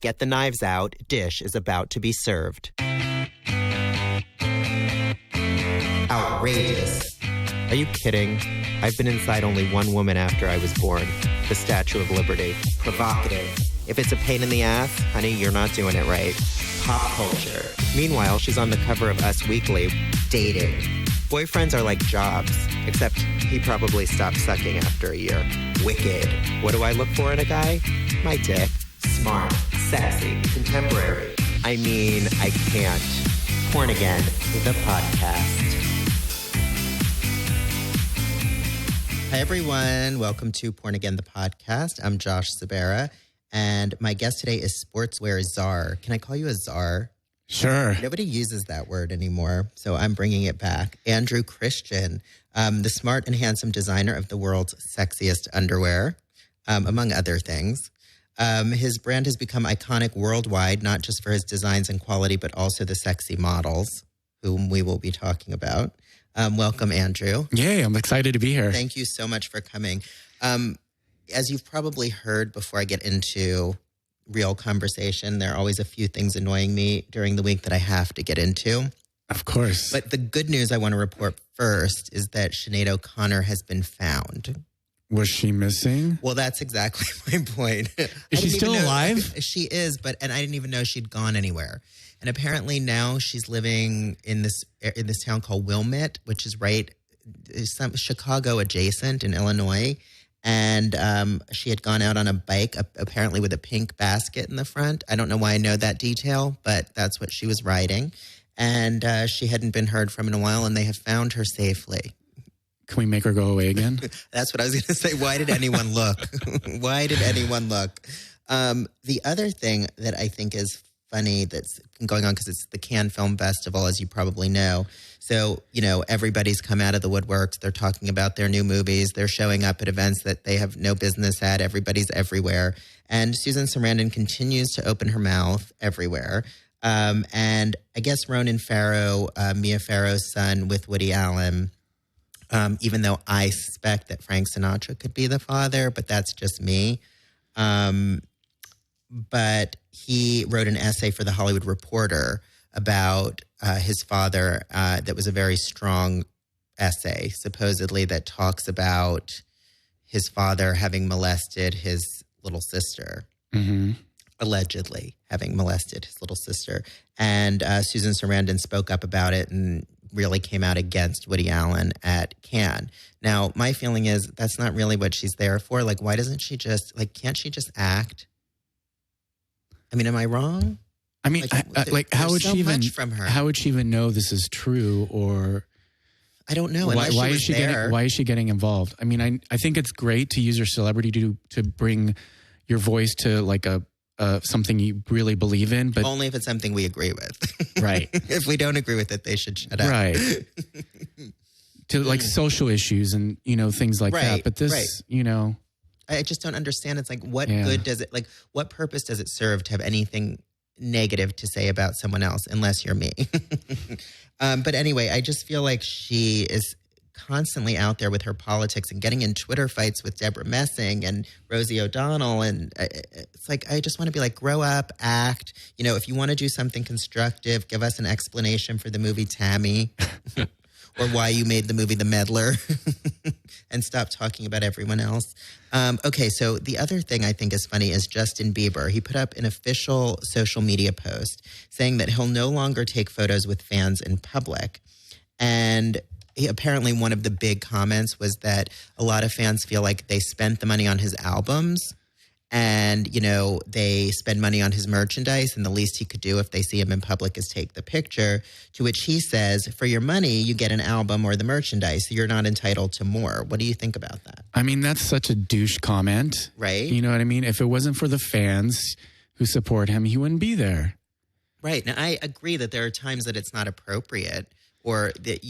Get the knives out. Dish is about to be served. Outrageous. Are you kidding? I've been inside only one woman after I was born. The Statue of Liberty. Provocative. If it's a pain in the ass, honey, you're not doing it right. Pop culture. Meanwhile, she's on the cover of Us Weekly, dating. Boyfriends are like jobs, except he probably stopped sucking after a year. Wicked. What do I look for in a guy? My dick. Smart, sexy, contemporary. I mean, I can't. Porn Again, the podcast. Hi, everyone. Welcome to Porn Again, the podcast. I'm Josh Sabera, and my guest today is sportswear czar. Can I call you a czar? Sure. Nobody uses that word anymore, so I'm bringing it back. Andrew Christian, the smart and handsome designer of the world's sexiest underwear, among other things. His brand has become iconic worldwide, not just for his designs and quality, but also the sexy models, whom we will be talking about. Welcome, Andrew. Yay, I'm excited to be here. Thank you so much for coming. As you've probably heard before I get into real conversation, there are always a few things annoying me during the week that I have to get into. Of course. But the good news I want to report first is that Sinead O'Connor has been found. Was she missing? Well, that's exactly my point. Is she still alive? She is, and I didn't even know she'd gone anywhere. And apparently now she's living in this town called Wilmette, which is Chicago adjacent in Illinois. And she had gone out on a bike, apparently with a pink basket in the front. I don't know why I know that detail, but that's what she was riding. And she hadn't been heard from in a while, and they have found her safely. Can we make her go away again? That's what I was going to say. Why did anyone look? Why did anyone look? The other thing that I think is funny that's going on, because it's the Cannes Film Festival, as you probably know. So, everybody's come out of the woodworks. They're talking about their new movies. They're showing up at events that they have no business at. Everybody's everywhere. And Susan Sarandon continues to open her mouth everywhere. And I guess Ronan Farrow, Mia Farrow's son with Woody Allen, even though I suspect that Frank Sinatra could be the father, but that's just me. But he wrote an essay for The Hollywood Reporter about his father that was a very strong essay, supposedly, that talks about his father having molested his little sister, allegedly having molested his little sister. And Susan Sarandon spoke up about it and really came out against Woody Allen at Cannes. Now, my feeling is that's not really what she's there for. Like, why doesn't she just, can't she just act? I mean, am I wrong? I mean, how would she even, from her. How would she even know this is true? Or I don't know. Why is she getting involved? I mean, I think it's great to use your celebrity to bring your voice to something you really believe in, but only if it's something we agree with. Right. If we don't agree with it, they should shut up. Right. To social issues and, things like that. But this, I just don't understand. It's what good does it, what purpose does it serve to have anything negative to say about someone else, unless you're me? But anyway, I just feel like she is constantly out there with her politics and getting in Twitter fights with Deborah Messing and Rosie O'Donnell. And it's I just want to be grow up, act. If you want to do something constructive, give us an explanation for the movie Tammy or why you made the movie The Meddler and stop talking about everyone else. Okay, so the other thing I think is funny is Justin Bieber. He put up an official social media post saying that he'll no longer take photos with fans in public. And apparently one of the big comments was that a lot of fans feel like they spent the money on his albums and, they spend money on his merchandise, and the least he could do if they see him in public is take the picture, to which he says, for your money, you get an album or the merchandise, so you're not entitled to more. What do you think about that? I mean, that's such a douche comment. Right. You know what I mean? If it wasn't for the fans who support him, he wouldn't be there. Right. Now, I agree that there are times that it's not appropriate, or that,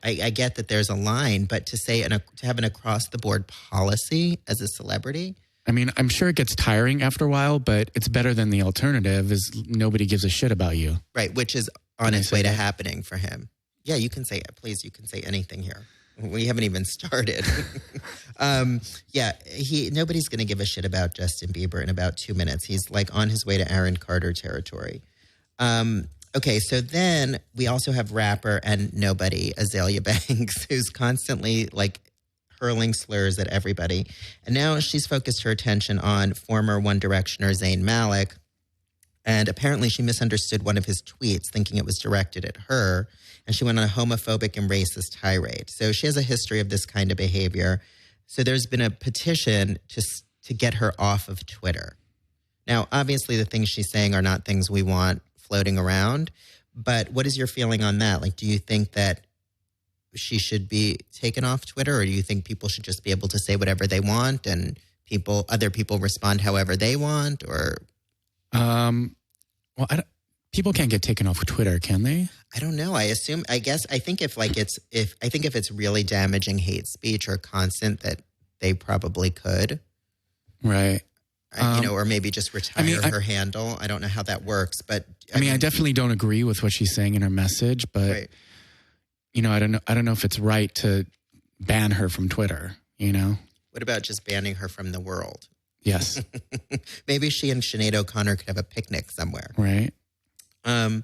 I get that there's a line, but to say to have an across-the-board policy as a celebrity. I mean, I'm sure it gets tiring after a while, but it's better than the alternative is nobody gives a shit about you. Right, which is on its way to happening for him. Yeah, you can say it. Please, you can say anything here. We haven't even started. Nobody's going to give a shit about Justin Bieber in about 2 minutes. He's like on his way to Aaron Carter territory. Okay, so then we also have rapper and nobody, Azalea Banks, who's constantly like hurling slurs at everybody. And now she's focused her attention on former One Directioner Zayn Malik. And apparently she misunderstood one of his tweets, thinking it was directed at her. And she went on a homophobic and racist tirade. So she has a history of this kind of behavior. So there's been a petition to get her off of Twitter. Now, obviously, the things she's saying are not things we want floating around. But what is your feeling on that? Like, do you think that she should be taken off Twitter, or do you think people should just be able to say whatever they want and other people respond however they want? Or people can't get taken off Twitter, can they? I don't know. I think if it's really damaging hate speech or constant, that they probably could. Right. Or maybe just retire her handle. I don't know how that works, but I definitely don't agree with what she's saying in her message, but right. I don't know if it's right to ban her from Twitter, What about just banning her from the world? Yes. Maybe she and Sinead O'Connor could have a picnic somewhere. Right. And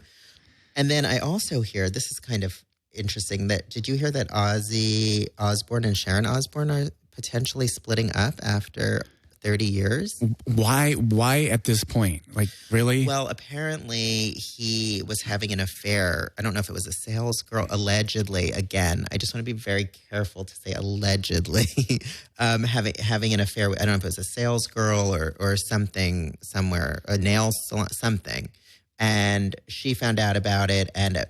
then I also hear, this is kind of interesting, did you hear that Ozzy Osbourne and Sharon Osbourne are potentially splitting up after 30 years? Why at this point? Like, really? Well, apparently he was having an affair. I don't know if it was a sales girl, allegedly. Again, I just want to be very careful to say allegedly. Having an affair. I don't know if it was a sales girl or something somewhere, a nail salon, something. And she found out about it. And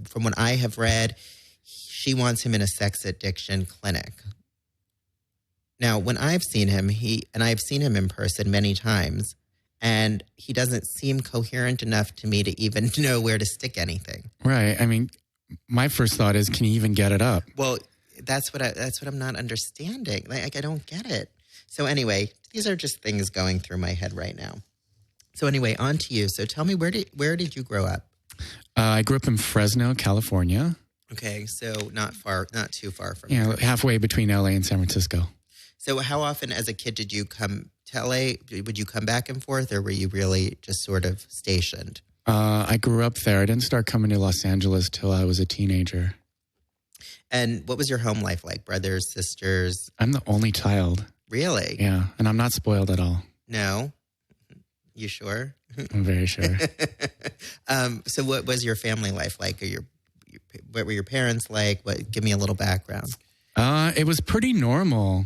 from what I have read, she wants him in a sex addiction clinic. Now, when I've seen him, I've seen him in person many times, and he doesn't seem coherent enough to me to even know where to stick anything. Right. I mean, my first thought is, can he even get it up? Well, that's what I'm not understanding. Like, I don't get it. So anyway, these are just things going through my head right now. So anyway, on to you. So tell me, where did you grow up? I grew up in Fresno, California. Okay, so not too far from here. Halfway between LA and San Francisco. So how often as a kid did you come to LA? Would you come back and forth, or were you really just sort of stationed? I grew up there. I didn't start coming to Los Angeles till I was a teenager. And what was your home life like? Brothers, sisters? I'm the only child. Really? Yeah, and I'm not spoiled at all. No? You sure? I'm very sure. So what was your family life like? What were your parents like? Give me a little background. It was pretty normal,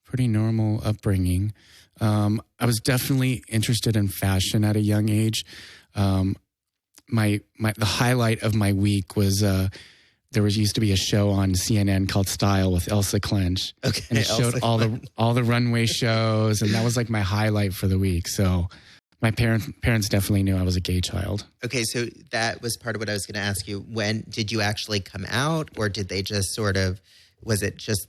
pretty normal upbringing. I was definitely interested in fashion at a young age. The highlight of my week was there used to be a show on CNN called Style with Elsa Clench. Okay, and it showed all the runway shows, and that was like my highlight for the week. So my parents definitely knew I was a gay child. Okay, so that was part of what I was going to ask you. When did you actually come out, or did they just was it just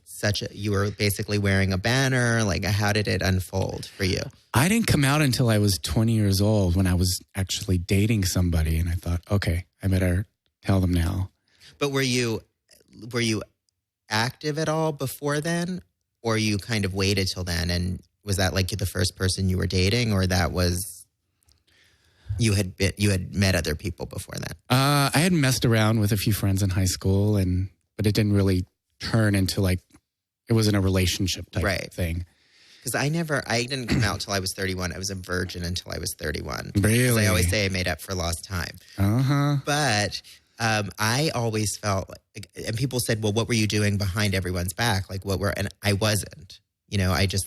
you were basically wearing a banner? Like, how did it unfold for you? I didn't come out until I was 20 years old, when I was actually dating somebody, and I thought, okay, I better tell them now. But were you active at all before then, or you kind of waited till then? And was that like the first person you were dating, or that was you had met other people before that? I had messed around with a few friends in high school, but it didn't really turn into it wasn't a relationship type thing. Because I didn't come out till I was 31. I was a virgin until I was 31. Really? I always say I made up for lost time. Uh-huh. But I always felt and people said, well, what were you doing behind everyone's back? And I wasn't,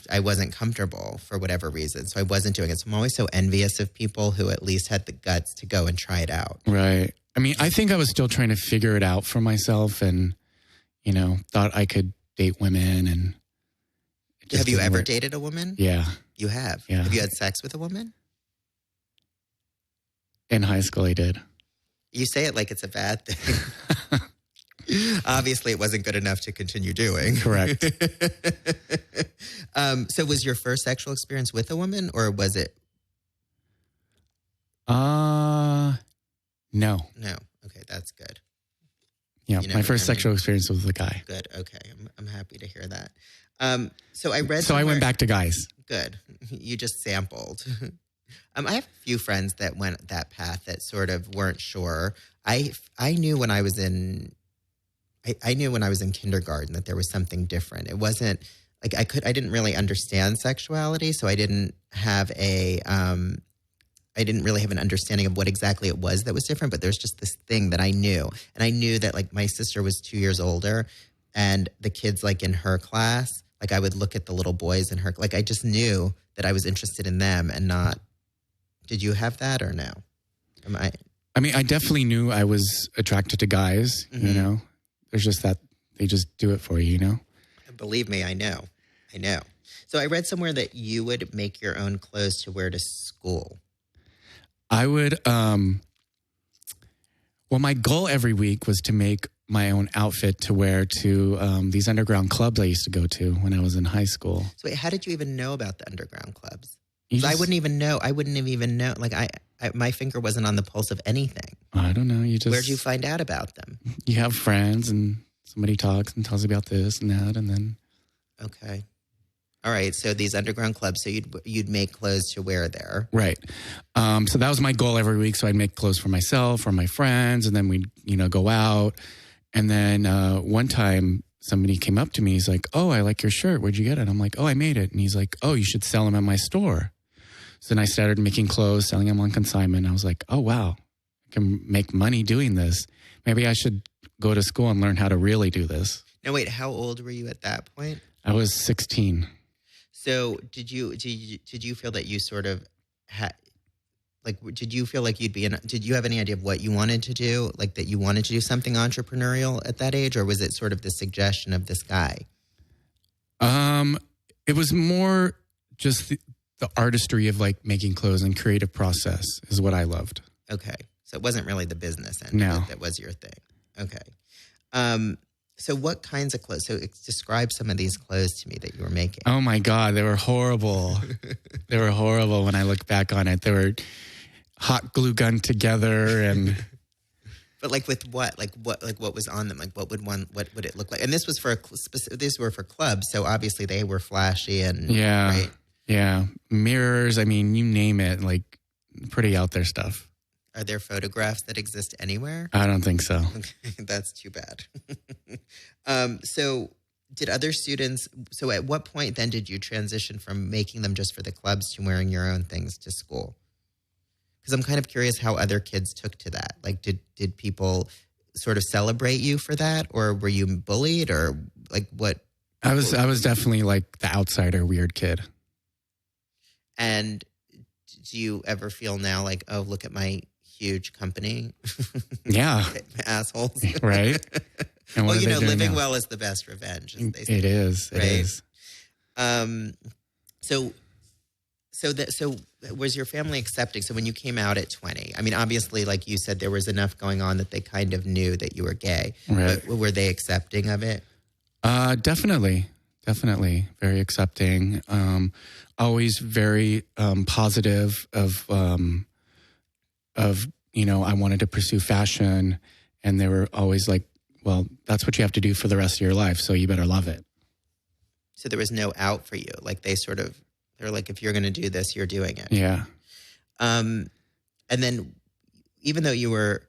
I wasn't comfortable for whatever reason. So I wasn't doing it. So I'm always so envious of people who at least had the guts to go and try it out. Right. I mean, I think I was still trying to figure it out for myself, and, thought I could date women. And have you ever dated a woman? Yeah. You have? Yeah. Have you had sex with a woman? In high school, I did. You say it like it's a bad thing. Obviously, it wasn't good enough to continue doing. Correct. So was your first sexual experience with a woman, or was it? No. No. Okay, that's good. Yeah, my first sexual experience was with a guy. Good. Okay, I'm happy to hear that. So I read. So I went back to guys. Good. You just sampled. I have a few friends that went that path that sort of weren't sure. I knew when I was in. I knew when I was in kindergarten that there was something different. It wasn't like I didn't really understand sexuality, so I didn't have I didn't really have an understanding of what exactly it was that was different, but there's just this thing that I knew. And I knew that like my sister was 2 years older and the kids like in her class, like I would look at the little boys in her, like I just knew that I was interested in them and not, did you have that or no? I mean, I definitely knew I was attracted to guys, you know, there's just that they just do it for you, you know? Believe me, I know. So I read somewhere that you would make your own clothes to wear to school. I would, well, my goal every week was to make my own outfit to wear to these underground clubs I used to go to when I was in high school. So wait, how did you even know about the underground clubs? I wouldn't even know. I wouldn't have even know. Like my finger wasn't on the pulse of anything. I don't know. Where'd you find out about them? You have friends and somebody talks and tells you about this and that and then. Okay. All right, so these underground clubs, so you'd make clothes to wear there. Right. So that was my goal every week. So I'd make clothes for myself or my friends, and then we'd, go out. And then one time somebody came up to me. He's like, "Oh, I like your shirt. Where'd you get it?" I'm like, "Oh, I made it." And he's like, "Oh, you should sell them at my store." So then I started making clothes, selling them on consignment. I was like, "Oh, wow, I can make money doing this. Maybe I should go to school and learn how to really do this." Now, wait, how old were you at that point? I was 16. So did you feel that you sort of had, like, did you feel like did you have any idea of what you wanted to do? Like that you wanted to do something entrepreneurial at that age? Or was it sort of the suggestion of this guy? It was more just the artistry of like making clothes and creative process is what I loved. Okay. So it wasn't really the business end no. that was your thing. Okay. So what kinds of clothes? So describe some of these clothes to me that you were making. Oh my God, they were horrible. They were horrible when I look back on it. They were hot glue gun together and. But like with what? Like what was on them? Like what would it look like? And this was these were for clubs, so obviously they were flashy and right? Yeah, mirrors. I mean, you name it. Like pretty out there stuff. Are there photographs that exist anywhere? I don't think so. Okay, that's too bad. So did other students, so at what point then did you transition from making them just for the clubs to wearing your own things to school? Because I'm kind of curious how other kids took to that. Like did people sort of celebrate you for that, or were you bullied, or like what? I was definitely like the outsider weird kid. And do you ever feel now like, oh, look at my huge company? Yeah. Assholes. Right. And well, living well is the best revenge, as they say. It is. It is. So was your family accepting? So when you came out at 20, I mean, obviously, like you said, there was enough going on that they kind of knew that you were gay. Right. But were they accepting of it? Definitely. Very accepting. Always very positive of I wanted to pursue fashion, and they were always like, well, that's what you have to do for the rest of your life, so you better love it. So there was no out for you. Like they're like, if you're going to do this, you're doing it. Yeah. And then even though you were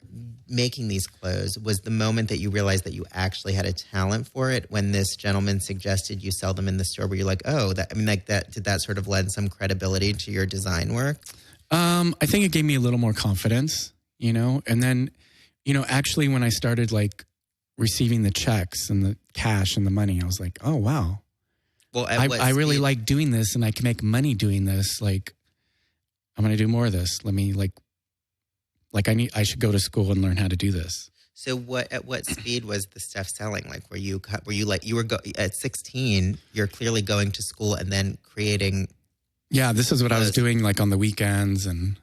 making these clothes, was the moment that you realized that you actually had a talent for it when this gentleman suggested you sell them in the store, where you're like, oh, did that sort of lend some credibility to your design work? I think it gave me a little more confidence, and then, actually when I started like receiving the checks and the cash and the money, I was like, oh, wow. Well, I really like doing this and I can make money doing this. Like, I'm going to do more of this. Let me I should go to school and learn how to do this. So at what speed was the stuff selling? Like, were you at 16, you're clearly going to school and then creating. Yeah, this is what I was doing like on the weekends. And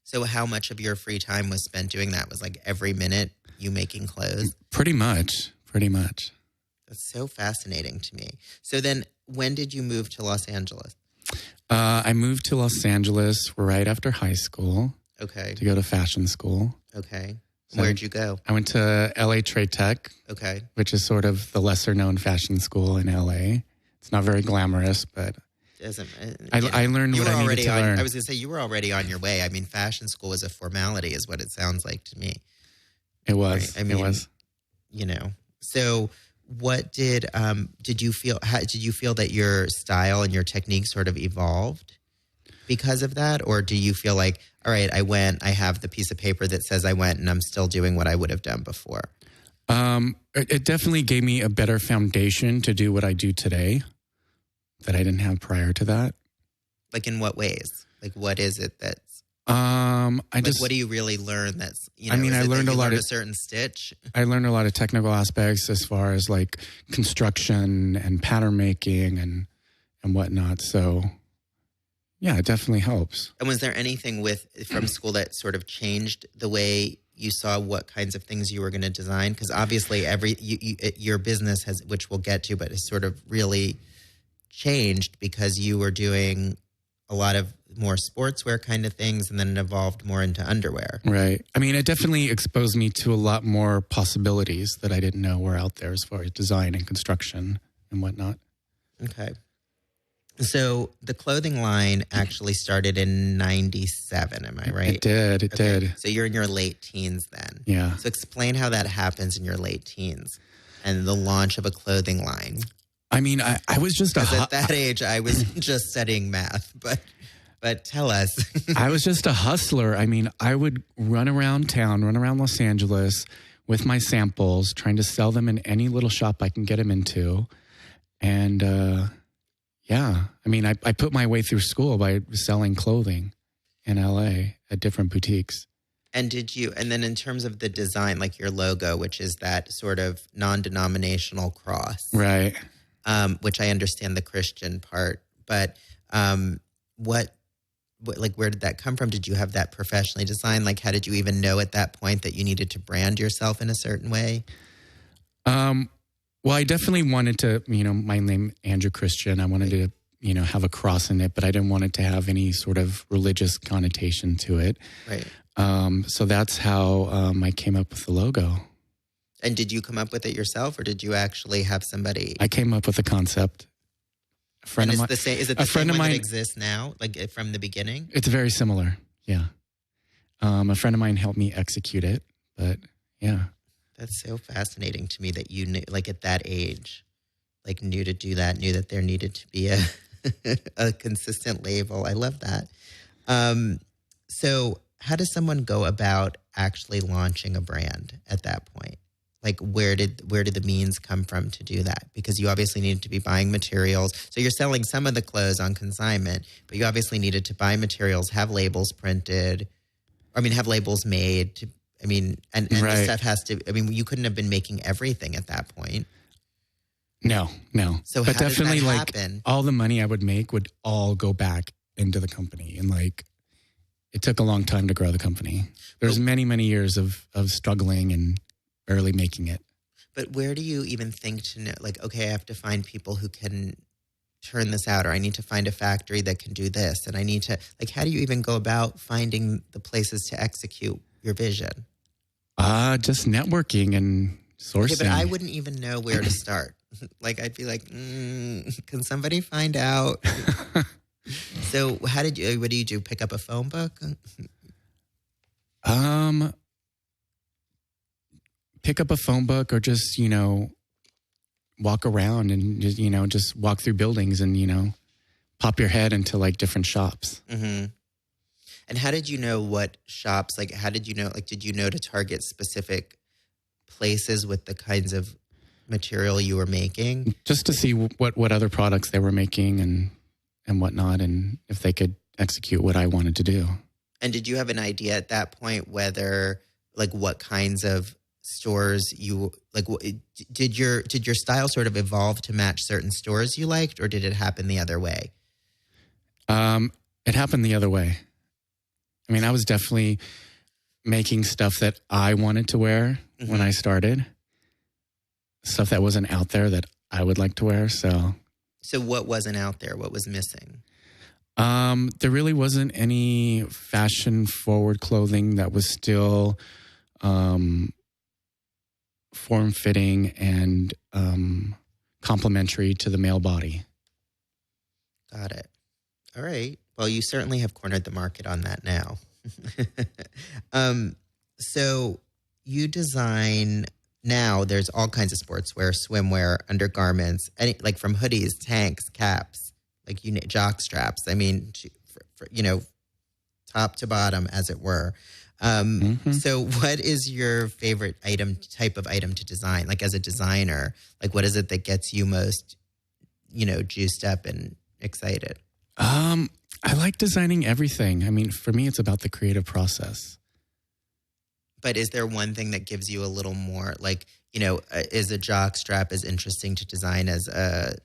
so how much of your free time was spent doing that? Was like every minute you making clothes? Pretty much. That's so fascinating to me. So then when did you move to Los Angeles? I moved to Los Angeles right after high school. Okay. To go to fashion school. Okay. So Where'd you go? I went to LA Trade Tech. Okay. Which is sort of the lesser known fashion school in LA. It's not very glamorous, but I learned what I needed to learn. I was going to say, you were already on your way. I mean, fashion school was a formality is what it sounds like to me. It was. Right? I mean, it was. You know, so what did you feel that your style and your technique sort of evolved because of that? Or do you feel like, all right, I went, I have the piece of paper that says I went and I'm still doing what I would have done before? It definitely gave me a better foundation to do what I do today that I didn't have prior to that. Like in what ways? Like what is it that's what do you really learn that's, you know, I learned a lot of a certain stitch. I learned a lot of technical aspects as far as like construction and pattern making and whatnot. So yeah, it definitely helps. And was there anything from school that sort of changed the way you saw what kinds of things you were going to design? Because obviously your business has, which we'll get to, but has sort of really changed because you were doing a lot of more sportswear kind of things, and then it evolved more into underwear. Right. I mean, it definitely exposed me to a lot more possibilities that I didn't know were out there as far as design and construction and whatnot. Okay. So the clothing line actually started in 97, am I right? It did. So you're in your late teens then. Yeah. So explain how that happens in your late teens and the launch of a clothing line. I mean, I was just at that age, I was just studying math, but tell us. I was just a hustler. I mean, I would run around town, run around Los Angeles with my samples, trying to sell them in any little shop I can get them into. And, yeah, I mean, I put my way through school by selling clothing in LA at different boutiques. And then in terms of the design, like your logo, which is that sort of non-denominational cross. Right. Which I understand the Christian part, but where did that come from? Did you have that professionally designed? Like, how did you even know at that point that you needed to brand yourself in a certain way? Well, I definitely wanted to, my name, Andrew Christian. I wanted to, have a cross in it, but I didn't want it to have any sort of religious connotation to it. Right. So that's how I came up with the logo. And did you come up with it yourself, or did you actually have somebody? I came up with the concept. A friend of mine. Is it the same one that exists now, like from the beginning? It's very similar. Yeah. A friend of mine helped me execute it, but yeah. That's so fascinating to me that you knew, like at that age, like knew to do that, knew that there needed to be a consistent label. I love that. So how does someone go about actually launching a brand at that point? Like where did the means come from to do that? Because you obviously needed to be buying materials. So you're selling some of the clothes on consignment, but you obviously needed to buy materials, have labels printed, have labels made. And right. The stuff has to, you couldn't have been making everything at that point. No. So but how definitely does that happen? All the money I would make would all go back into the company. And it took a long time to grow the company. There's many, many years of struggling and barely making it. But where do you even think to know, okay, I have to find people who can turn this out, or I need to find a factory that can do this. And I need to, how do you even go about finding the places to execute your vision? Just networking and sourcing. Okay, but I wouldn't even know where to start. I'd be like, can somebody find out? So what do you do? Pick up a phone book? Pick up a phone book, or just, walk around and just walk through buildings and, pop your head into different shops. Mm-hmm. And how did you know what shops, how did you know, did you know to target specific places with the kinds of material you were making? Just to see what other products they were making and whatnot, and if they could execute what I wanted to do. And did you have an idea at that point whether, what kinds of stores you, did your style sort of evolve to match certain stores you liked, or did it happen the other way? It happened the other way. I was definitely making stuff that I wanted to wear when I started. Stuff that wasn't out there that I would like to wear. So what wasn't out there? What was missing? There really wasn't any fashion forward clothing that was still form-fitting and complementary to the male body. Got it. All right. Well, you certainly have cornered the market on that now. So you design now. There's all kinds of sportswear, swimwear, undergarments, like from hoodies, tanks, caps, like jock straps. I mean, top to bottom, as it were. So what is your favorite type of item to design? Like as a designer, like what is it that gets you most, juiced up and excited? I like designing everything. I mean, for me, it's about the creative process. But is there one thing that gives you a little more, like, is a jock strap as interesting to design as a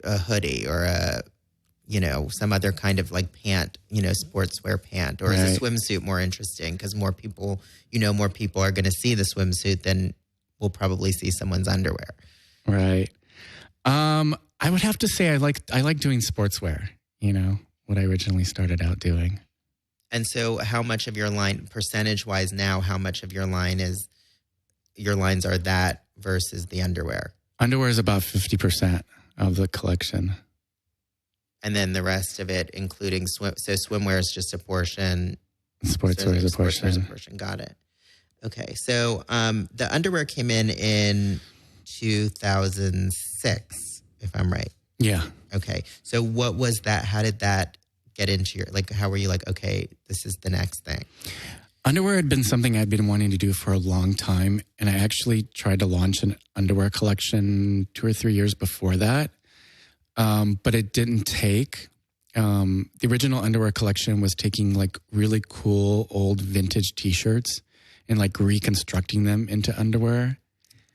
hoodie or some other kind of like pant, sportswear pant? Or is a swimsuit more interesting because more people are going to see the swimsuit than will probably see someone's underwear? Right. I would have to say I like doing sportswear, what I originally started out doing. And so how much of your line, percentage-wise now, how much of your lines are that versus the underwear? Underwear is about 50% of the collection. And then the rest of it, including swimwear is just a portion. Sportswear is a portion. Got it. Okay. So the underwear came in 2006, if I'm right. Yeah. Okay. So what was that? How did that get into how were you like, okay, this is the next thing? Underwear had been something I'd been wanting to do for a long time. And I actually tried to launch an underwear collection 2 or 3 years before that. But it didn't take. The original underwear collection was taking like really cool old vintage t-shirts and like reconstructing them into underwear.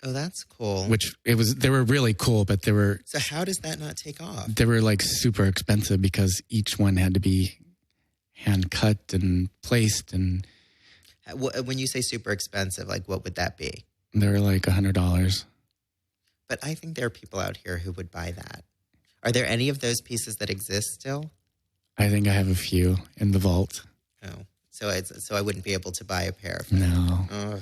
Oh, that's cool. They were really cool, but they were... So how does that not take off? They were like super expensive because each one had to be hand cut and placed. And when you say super expensive, like what would that be? They were like $100. But I think there are people out here who would buy that. Are there any of those pieces that exist still? I think I have a few in the vault. Oh, so I wouldn't be able to buy a pair of them. No.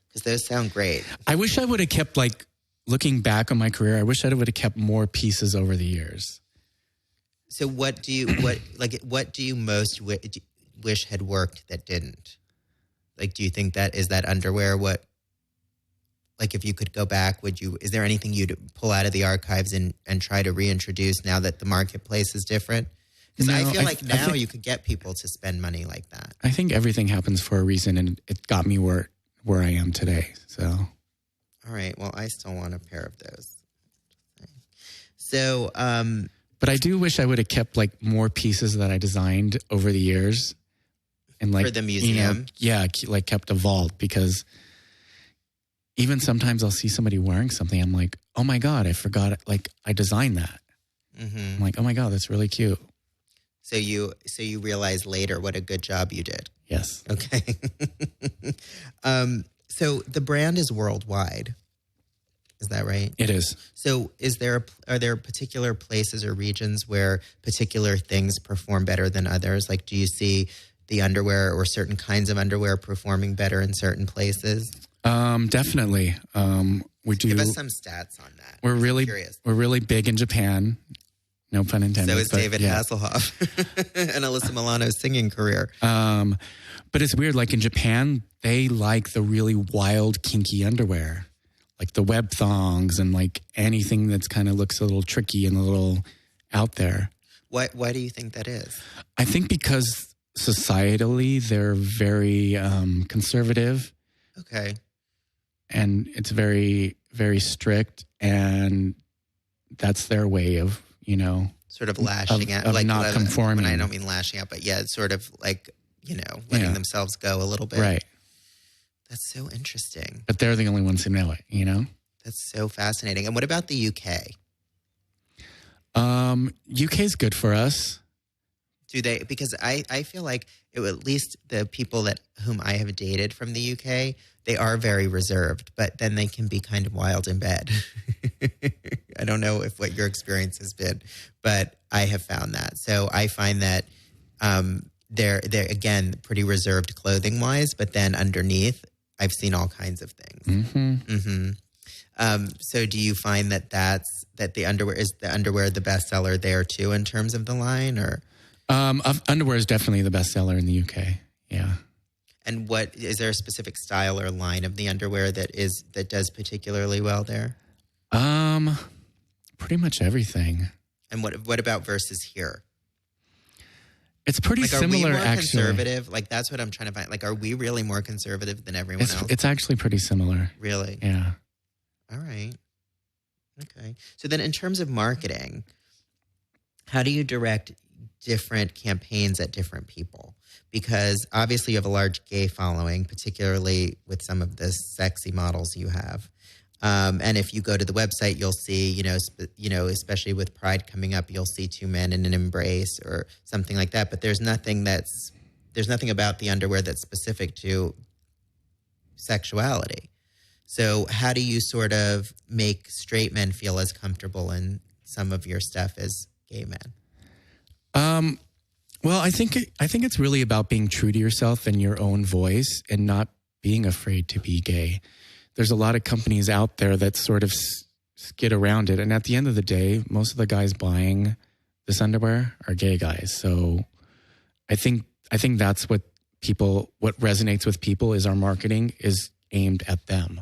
Because those sound great. I wish I would have kept, like, looking back on my career, I wish I would have kept more pieces over the years. So what do you most wish had worked that didn't? Like, do you think is that underwear what, like if you could go back, is there anything you'd pull out of the archives and try to reintroduce now that the marketplace is different? Because I feel like now you could get people to spend money like that. I think everything happens for a reason, and it got me where I am today. So, all right. Well, I still want a pair of those. So, but I do wish I would have kept like more pieces that I designed over the years, and like for the museum. Like kept a vault, because even sometimes I'll see somebody wearing something, I'm like, oh my God, I forgot it. Like I designed that. Mm-hmm. I'm like, oh my God, that's really cute. So you realize later what a good job you did. Yes. Okay. So the brand is worldwide. Is that right? It is. So are there particular places or regions where particular things perform better than others? Like, do you see the underwear or certain kinds of underwear performing better in certain places? Definitely. We do. Give us some stats on that. We're really big in Japan. No pun intended. So is David Hasselhoff and Alyssa Milano's singing career. But it's weird. Like in Japan, they like the really wild, kinky underwear, like the web thongs and like anything that's kind of looks a little tricky and a little out there. Why do you think that is? I think because societally they're very conservative. Okay. And it's very, very strict, and that's their way of, sort of lashing out, of like not conforming. I don't mean lashing out, but yeah, it's sort of like, letting themselves go a little bit. Right. That's so interesting. But they're the only ones who know it, That's so fascinating. And what about the UK? UK is good for us. Do they? Because I feel like at least the people whom I have dated from the UK, they are very reserved, but then they can be kind of wild in bed. I don't know what your experience has been, but I have found that. So I find that they're again pretty reserved clothing wise, but then underneath, I've seen all kinds of things. So do you find that the underwear is the bestseller there too in terms of the line, or? Underwear is definitely the bestseller in the UK. Yeah. And what is there a specific style or line of the underwear that does particularly well there? Pretty much everything. And what about versus here? It's pretty similar, are we more actually. Conservative? Like, that's what I'm trying to find. Like, are we really more conservative than everyone else? It's actually pretty similar. Really? Yeah. All right. Okay. So then in terms of marketing, how do you direct different campaigns at different people? Because obviously you have a large gay following, particularly with some of the sexy models you have. And if you go to the website, you'll see, especially with Pride coming up, you'll see two men in an embrace or something like that. But there's nothing about the underwear that's specific to sexuality. So how do you sort of make straight men feel as comfortable in some of your stuff as gay men? Well, I think it's really about being true to yourself and your own voice and not being afraid to be gay. There's a lot of companies out there that sort of skid around it. And at the end of the day, most of the guys buying this underwear are gay guys. So I think that's what resonates with people is our marketing is aimed at them,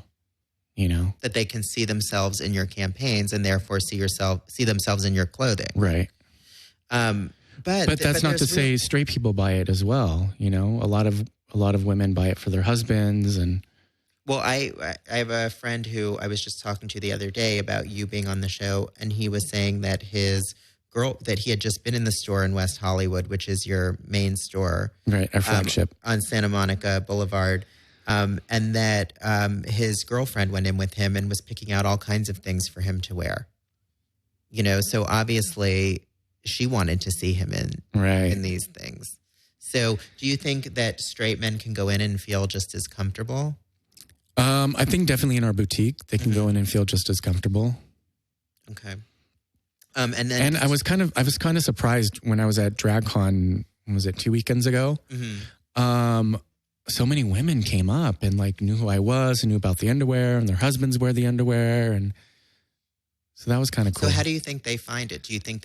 That they can see themselves in your campaigns and therefore see themselves in your clothing. Right. But that's not to say straight people buy it as well. A lot of women buy it for their husbands and. Well, I have a friend who I was just talking to the other day about you being on the show, and he was saying that that he had just been in the store in West Hollywood, which is your main store. Right, our flagship. On Santa Monica Boulevard. And that his girlfriend went in with him and was picking out all kinds of things for him to wear. So obviously she wanted to see him in these things. So do you think that straight men can go in and feel just as comfortable? I think definitely in our boutique, they can go in and feel just as comfortable. Okay. And I was kind of surprised when I was at DragCon, was it 2 weekends ago? Mm-hmm. So many women came up and knew who I was and knew about the underwear and their husbands wear the underwear. And so that was kind of cool. So how do you think they find it? Do you think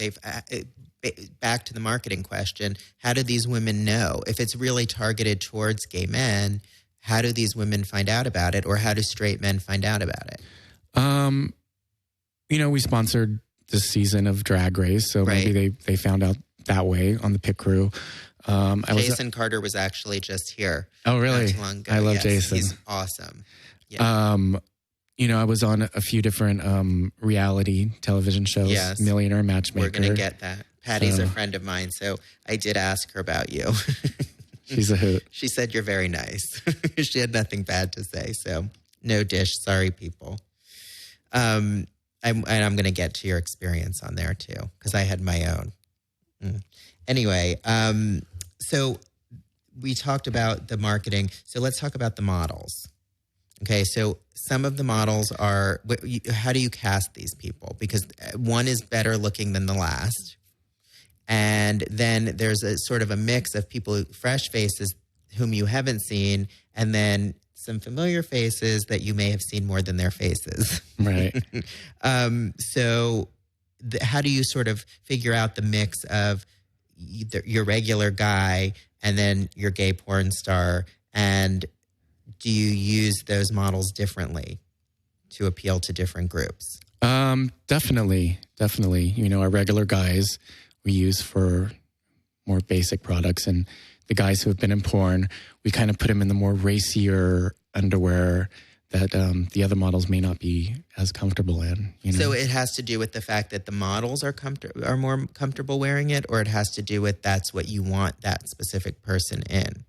back to the marketing question, how do these women know if it's really targeted towards gay men? How do these women find out about it, or how do straight men find out about it? We sponsored this season of Drag Race, so maybe they found out that way on the pit crew. Jason Carter was actually just here. Oh, really? I love Jason. He's awesome. Yeah. I was on a few different reality television shows. Yes. Millionaire Matchmaker. We're going to get that. Patty's a friend of mine, so I did ask her about you. She's a hoot. She said you're very nice. She had nothing bad to say, so no dish. Sorry, people. I'm going to get to your experience on there too, because I had my own. Anyway, so we talked about the marketing. So let's talk about the models. Okay, so some of the models are, how do you cast these people? Because one is better looking than the last. And then there's a sort of a mix of people, fresh faces whom you haven't seen, and then some familiar faces that you may have seen more than their faces. Right. So how do you sort of figure out the mix of your regular guy and then your gay porn star? And do you use those models differently to appeal to different groups? Definitely. Our regular guys we use for more basic products, and the guys who have been in porn, we kind of put them in the more racier underwear that the other models may not be as comfortable in. So it has to do with the fact that the models are more comfortable wearing it, or it has to do with that's what you want that specific person in?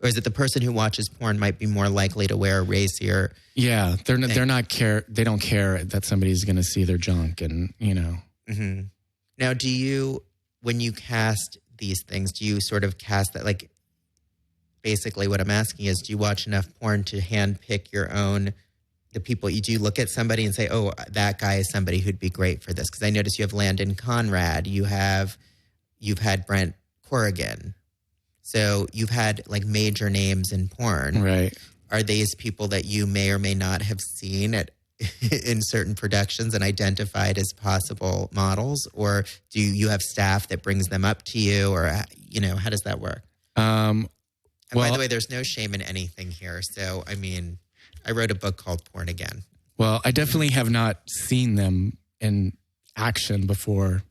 Or is it the person who watches porn might be more likely to wear a racier? Yeah, they don't care that somebody's going to see their junk, and Mm-hmm. Now, when you cast these things, do you sort of cast that, basically what I'm asking is, do you watch enough porn to handpick the people? Do you look at somebody and say, oh, that guy is somebody who'd be great for this? Because I noticed you have Landon Conrad, you've had Brent Corrigan. So you've had like major names in porn. Right. Are these people that you may or may not have seen in certain productions and identified as possible models? Or do you have staff that brings them up to you? Or, how does that work? And by the way, there's no shame in anything here. So, I mean, I wrote a book called Porn Again. Well, I definitely have not seen them in action before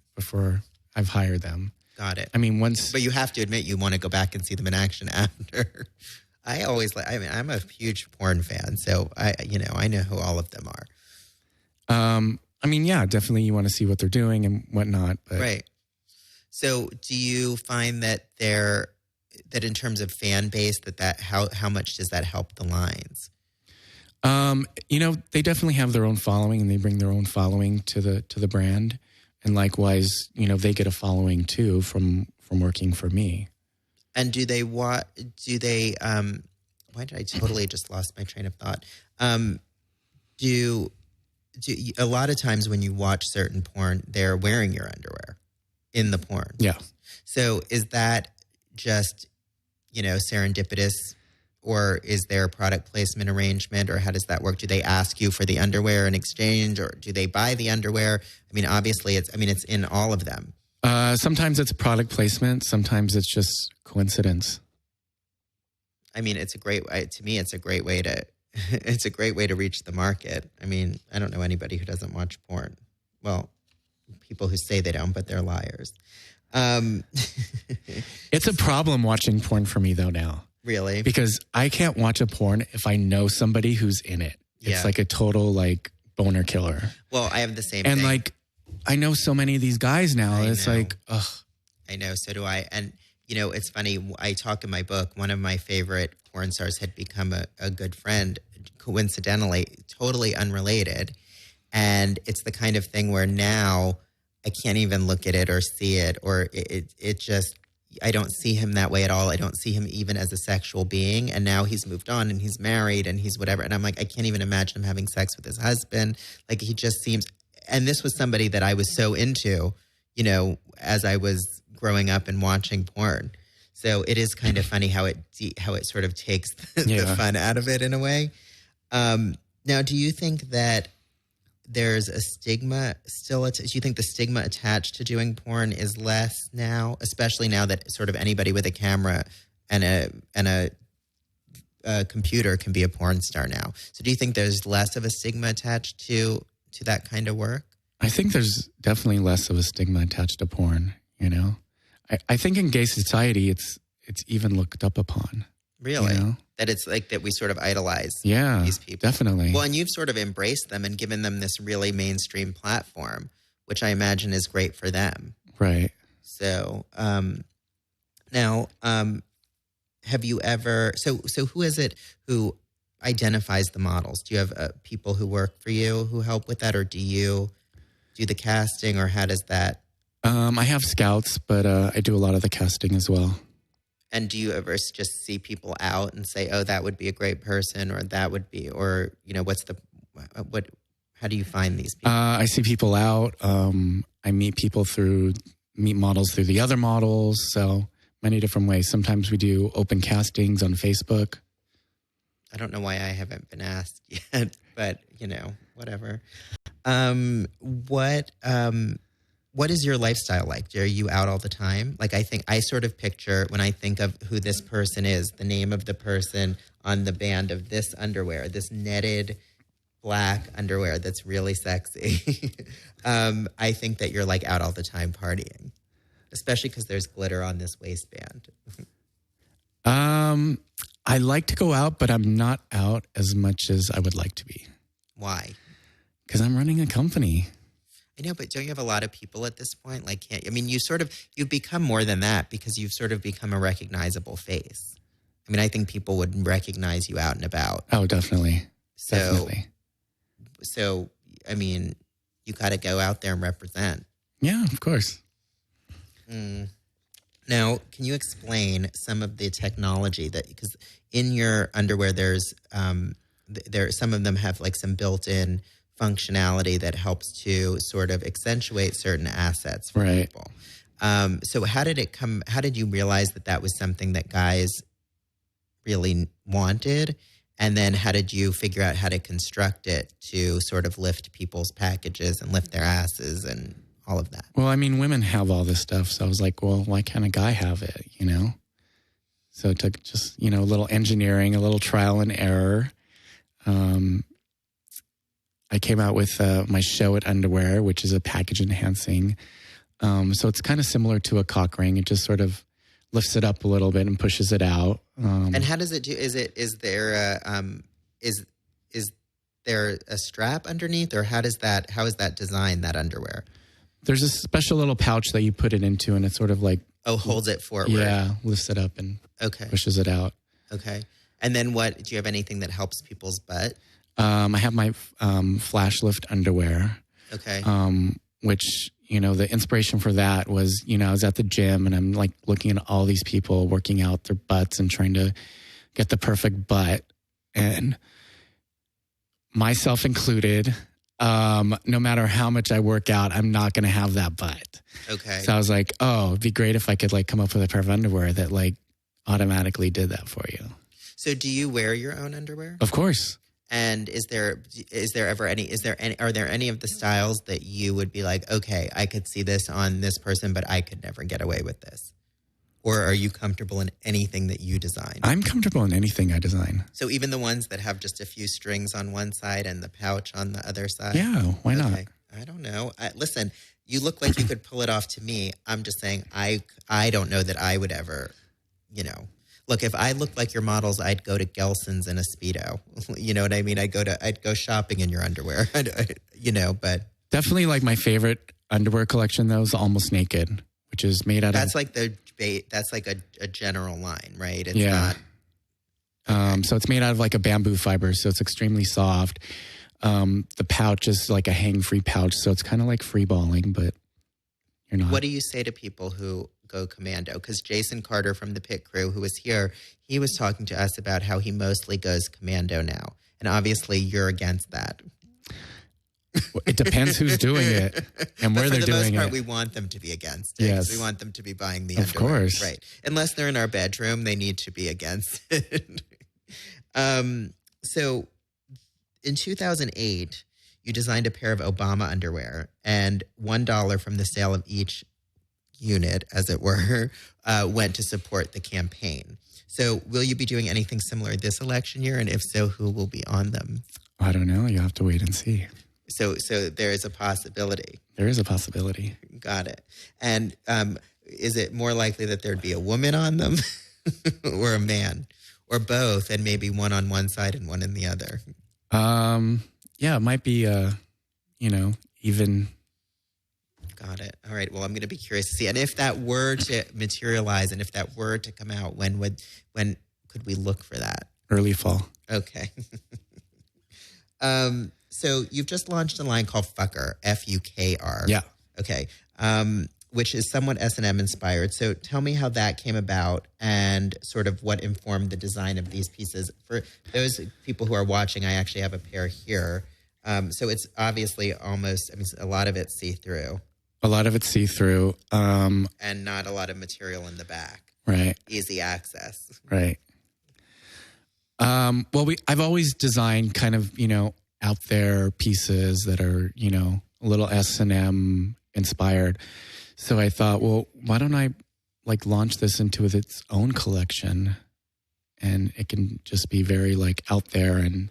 I've hired them. Got it. I mean, but you have to admit you want to go back and see them in action after. I'm a huge porn fan, so I know who all of them are. I mean, yeah, definitely you want to see what they're doing and whatnot. But. Right. So do you find that that in terms of fan base, how much does that help the lines? They definitely have their own following and they bring their own following to the brand. And likewise, they get a following too from working for me. And why did I totally just lost my train of thought? Do a lot of times when you watch certain porn, they're wearing your underwear in the porn. Yeah. So is that just, serendipitous, or is there a product placement arrangement, or how does that work? Do they ask you for the underwear in exchange, or do they buy the underwear? I mean, obviously it's in all of them. Sometimes it's product placement. Sometimes it's just coincidence. I mean, it's a great way to reach the market. I mean, I don't know anybody who doesn't watch porn. Well, people who say they don't, but they're liars. It's a problem watching porn for me though now. Really? Because I can't watch a porn if I know somebody who's in it. It's like a total boner killer. Well, I have the same and thing. I know so many of these guys now. It's like, ugh. I know, so do I. And, it's funny. I talk in my book, one of my favorite porn stars had become a good friend, coincidentally, totally unrelated. And it's the kind of thing where now I can't even look at it or see it, or it just, I don't see him that way at all. I don't see him even as a sexual being. And now he's moved on and he's married and he's whatever. And I'm like, I can't even imagine him having sex with his husband. Like, he just seems, and this was somebody that I was so into, as I was growing up and watching porn. So it is kind of funny how it sort of takes the fun out of it in a way. Now, do you think that there's a stigma still? Do you think the stigma attached to doing porn is less now, especially now that sort of anybody with a camera and a computer can be a porn star now? So do you think there's less of a stigma attached to that kind of work? I think there's definitely less of a stigma attached to porn, I think in gay society, it's even looked up upon. Really? That it's like that we sort of idolize these people. Definitely. Well, and you've sort of embraced them and given them this really mainstream platform, which I imagine is great for them. Right. So now, have you ever, so who is it who identifies the models? Do you have people who work for you who help with that, or do you do the casting, or how does that? I have scouts, but I do a lot of the casting as well. And do you ever just see people out and say, oh, that would be a great person, or that would be, or, how do you find these people? I see people out. I meet models through the other models. So many different ways. Sometimes we do open castings on Facebook. I don't know why I haven't been asked yet, but, whatever. What is your lifestyle like? Are you out all the time? Like, I sort of picture, when I think of who this person is, the name of the person on the band of this underwear, this netted black underwear that's really sexy. I think that you're like out all the time partying, especially because there's glitter on this waistband. I like to go out, but I'm not out as much as I would like to be. Why? Because I'm running a company. I know, but don't you have a lot of people at this point? You've become more than that, because you've sort of become a recognizable face. I mean, I think people would recognize you out and about. Oh, definitely. So, I mean, you got to go out there and represent. Yeah, of course. Now, can you explain some of the technology because in your underwear, there's some of them have like some built-in functionality that helps to sort of accentuate certain assets for people. So how did you realize that was something that guys really wanted? And then how did you figure out how to construct it to sort of lift people's packages and lift their asses and all of that? Well, I mean, women have all this stuff. So I was like, well, why can't a guy have it, So it took just, a little engineering, a little trial and error. I came out with my Show It underwear, which is a package enhancing. So it's kind of similar to a cock ring. It just sort of lifts it up a little bit and pushes it out. And how does it do? Is there a strap underneath, or how is that designed, that underwear? There's a special little pouch that you put it into, and it's sort of like holds it forward. Yeah, lifts it up and pushes it out. Okay. And then do you have anything that helps people's butt? I have my flash lift underwear. Okay. Which, the inspiration for that was, I was at the gym and I'm like looking at all these people working out their butts and trying to get the perfect butt. And myself included, no matter how much I work out, I'm not going to have that butt. Okay. So I was like, it'd be great if I could like come up with a pair of underwear that like automatically did that for you. So do you wear your own underwear? Of course. And are there any of the styles that you would be like, okay, I could see this on this person, but I could never get away with this? Or are you comfortable in anything that you design? I'm comfortable in anything I design. So even the ones that have just a few strings on one side and the pouch on the other side? Yeah, why not? I don't know. Listen, you look like you could pull it off to me. I'm just saying I don't know that I would ever, Look, if I looked like your models, I'd go to Gelson's in a Speedo. You know what I mean? I'd go shopping in your underwear, but. Definitely like my favorite underwear collection, though, is Almost Naked, which is made out that's like a general line, right? It's not. So it's made out of like a bamboo fiber, so it's extremely soft. The pouch is like a hang-free pouch, so it's kind of like free balling, but you're not. What do you say to people who go commando? Because Jason Carter from the Pit Crew, who was here, he was talking to us about how he mostly goes commando now. And obviously you're against that. It depends who's doing it and where they're doing it. For the most part, we want them to be against it. Yes. We want them to be buying the underwear. Of course. Right. Unless they're in our bedroom, they need to be against it. So in 2008, you designed a pair of Obama underwear, and $1 from the sale of each unit, as it were, went to support the campaign. So will you be doing anything similar this election year? And if so, who will be on them? I don't know. You have to wait and see. So there is a possibility. There is a possibility. Got it. And is it more likely that there'd be a woman on them or a man or both, and maybe one on one side and one in the other? Yeah, it might be, even. Got it. All right. Well, I'm going to be curious to see. And if that were to materialize and if that were to come out, when could we look for that? Early fall. Okay. So you've just launched a line called Fucker, F-U-K-R. Yeah. Okay. Which is somewhat S&M inspired. So tell me how that came about and sort of what informed the design of these pieces. For those people who are watching, I actually have a pair here. So it's obviously a lot of it's see-through. A lot of it's see-through. And not a lot of material in the back. Right. Easy access. Right. I've always designed kind of, out there pieces that are, a little S&M inspired. So I thought, well, why don't I like launch this into its own collection, and it can just be very like out there. And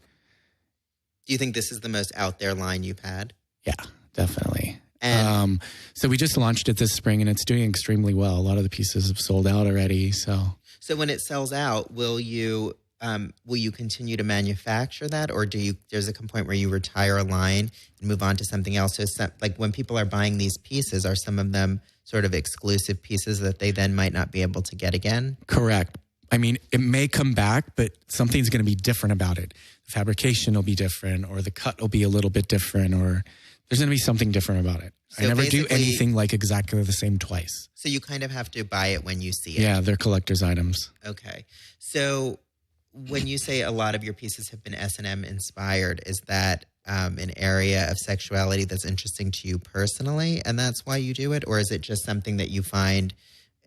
do you think this is the most out there line you've had? Yeah, definitely. And so we just launched it this spring, and it's doing extremely well. A lot of the pieces have sold out already. So when it sells out, will you continue to manufacture that, or there's a point where you retire a line and move on to something else? So like when people are buying these pieces, are some of them sort of exclusive pieces that they then might not be able to get again? Correct. I mean, it may come back, but something's going to be different about it. The fabrication will be different, or the cut will be a little bit different, or there's going to be something different about it. So I never do anything like exactly the same twice. So you kind of have to buy it when you see it. Yeah, they're collector's items. Okay. So when you say a lot of your pieces have been S&M inspired, is that an area of sexuality that's interesting to you personally, and that's why you do it? Or is it just something that you find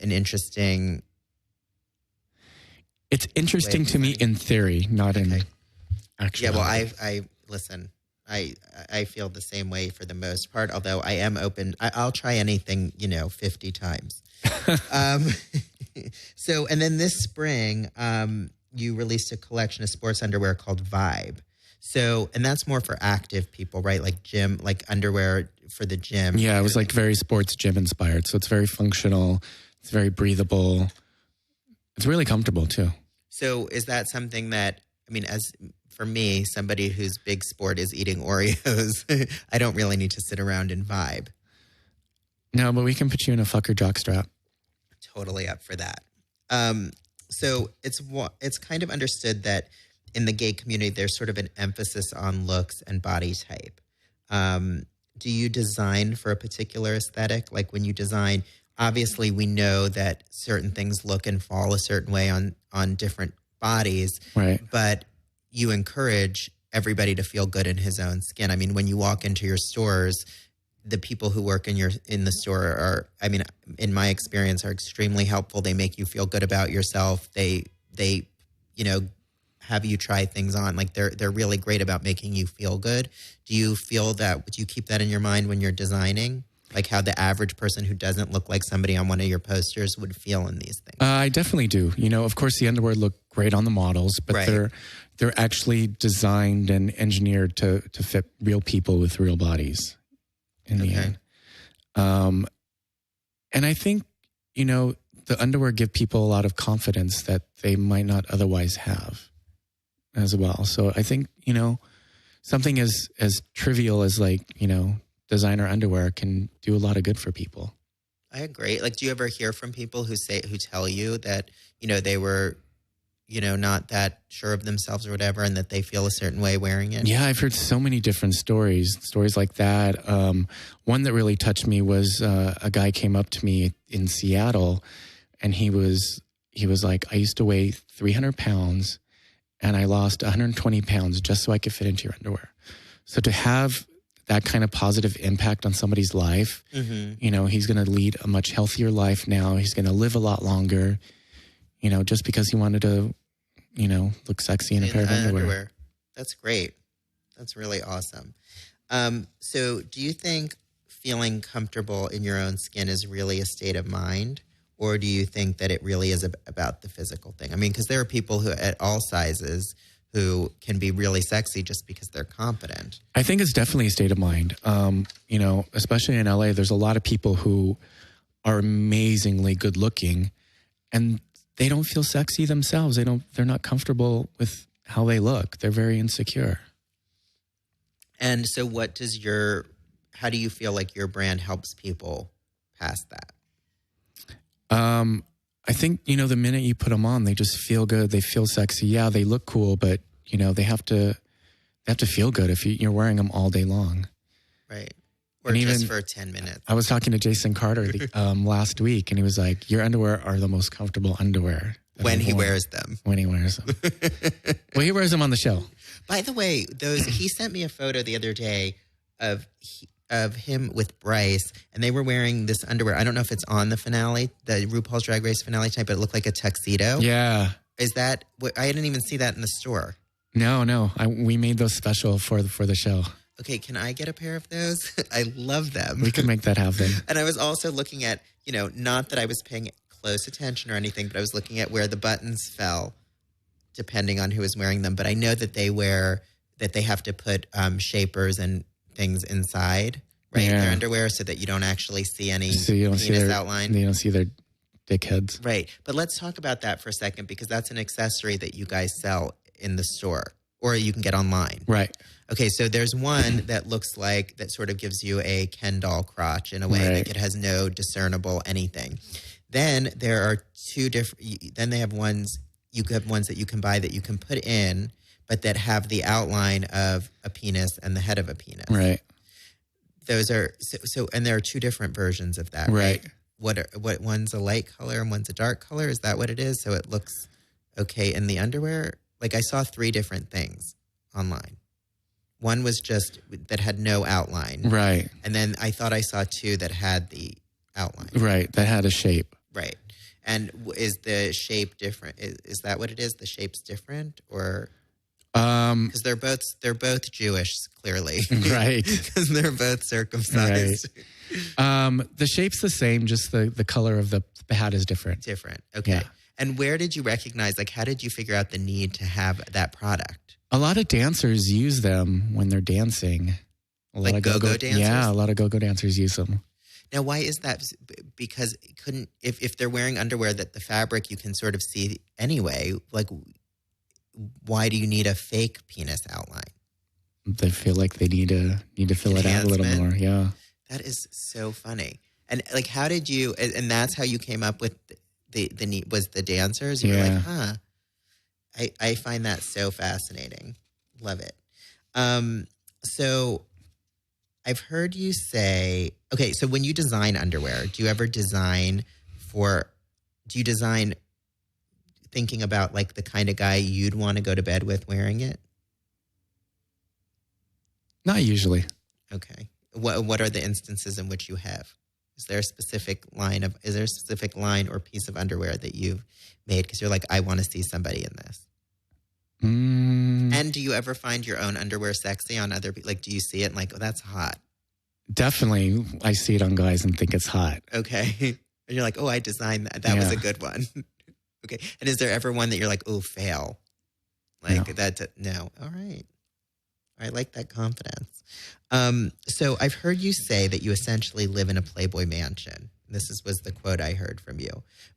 an interesting... It's interesting to me in theory, not in actuality. Yeah, well, I listen, I feel the same way for the most part, although I am open. I'll try anything, 50 times. So, and then this spring, you released a collection of sports underwear called Vibe. So, and that's more for active people, right? Like gym, like underwear for the gym. Yeah, it was like very sports gym inspired. So it's very functional. It's very breathable. It's really comfortable too. So is that something that, as for me, somebody whose big sport is eating Oreos, I don't really need to sit around and vibe. No, but we can put you in a fucker jockstrap. Totally up for that. So it's kind of understood that in the gay community, there's sort of an emphasis on looks and body type. Do you design for a particular aesthetic? Like when you design, obviously we know that certain things look and fall a certain way on different bodies, right? But you encourage everybody to feel good in his own skin. When you walk into your stores, the people who work in the store are, in my experience, are extremely helpful. They make you feel good about yourself. They have you try things on. Like they're really great about making you feel good. Do you feel that? Do you keep that in your mind when you're designing? Like how the average person who doesn't look like somebody on one of your posters would feel in these things? I definitely do. Of course, the underwear look great on the models, but right. they're actually designed and engineered to fit real people with real bodies in the end. And I think, the underwear give people a lot of confidence that they might not otherwise have as well. So I think, something as trivial as designer underwear can do a lot of good for people. I agree. Like, do you ever hear from people who tell you that, they were, not that sure of themselves or whatever, and that they feel a certain way wearing it? Yeah, I've heard so many different stories like that. One that really touched me was a guy came up to me in Seattle, and he was like, I used to weigh 300 pounds, and I lost 120 pounds just so I could fit into your underwear. So to have that kind of positive impact on somebody's life, he's going to lead a much healthier life now. He's going to live a lot longer, just because he wanted to, look sexy in a pair of underwear. That's great. That's really awesome. So do you think feeling comfortable in your own skin is really a state of mind? Or do you think that it really is about the physical thing? Because there are people who at all sizes who can be really sexy just because they're confident. I think it's definitely a state of mind. Especially in LA, there's a lot of people who are amazingly good looking and they don't feel sexy themselves. They're not comfortable with how they look. They're very insecure. And so how do you feel like your brand helps people past that? I think, the minute you put them on, they just feel good. They feel sexy. Yeah, they look cool, but, they have to feel good if you're wearing them all day long. Right. Or just for 10 minutes. I was talking to Jason Carter last week, and he was like, your underwear are the most comfortable underwear. When he wears them. When he wears them. Well, he wears them on the show. By the way, he sent me a photo the other day of him with Bryce, and they were wearing this underwear. I don't know if it's on the finale, the RuPaul's Drag Race finale type, but it looked like a tuxedo. Yeah. Is that, I didn't even see that in the store. No. We made those special for the show. Okay, can I get a pair of those? I love them. We can make that happen. And I was also looking at, not that I was paying close attention or anything, but I was looking at where the buttons fell, depending on who was wearing them. But I know that they have to put shapers and things inside, right? Yeah. In their underwear so that you don't actually see any penis outline. You don't see their dickheads. Right. But let's talk about that for a second, because that's an accessory that you guys sell in the store or you can get online. Right. Okay, so there's one that looks like, that sort of gives you a Ken doll crotch in a way, like it has no discernible anything. Then there are two different, then they have ones, you have ones that you can buy that you can put in, but that have the outline of a penis and the head of a penis. Right. Those are, so and there are two different versions of that, right? What one's a light color and one's a dark color? Is that what it is? So it looks okay in the underwear? Like I saw three different things online. One was just that had no outline. Right. And then I thought I saw two that had the outline. Right. That had a shape. Right. And is the shape different? Is that what it is? The shape's different, or because they're both Jewish, clearly, right? Because they're both circumcised. Right. The shape's the same, just the color of the hat is different. Different. Okay. Yeah. And where did you recognize? Like, how did you figure out the need to have that product? A lot of dancers use them when they're dancing. Like go-go dancers. Yeah, a lot of go-go dancers use them. Now, why is that? Because if they're wearing underwear that the fabric you can sort of see anyway, like, why do you need a fake penis outline? They feel like they need to fill it out a little more. Yeah. That is so funny. And like, how did you, and that's how you came up with the need, was the dancers? You were like, huh. I find that so fascinating. Love it. So I've heard you say, okay, so when you design underwear, do you design thinking about like the kind of guy you'd want to go to bed with wearing it? Not usually. Okay. What are the instances in which you have? Is there a specific line or piece of underwear that you've made because you're like, I want to see somebody in this? And do you ever find your own underwear sexy on other people? Like, do you see it and like, oh, that's hot? Definitely. I see it on guys and think it's hot. Okay. And you're like, oh, I designed that. That was a good one. Okay. And is there ever one that you're like, oh, fail? Like no. All right. I like that confidence. So I've heard you say that you essentially live in a Playboy mansion. Was the quote I heard from you.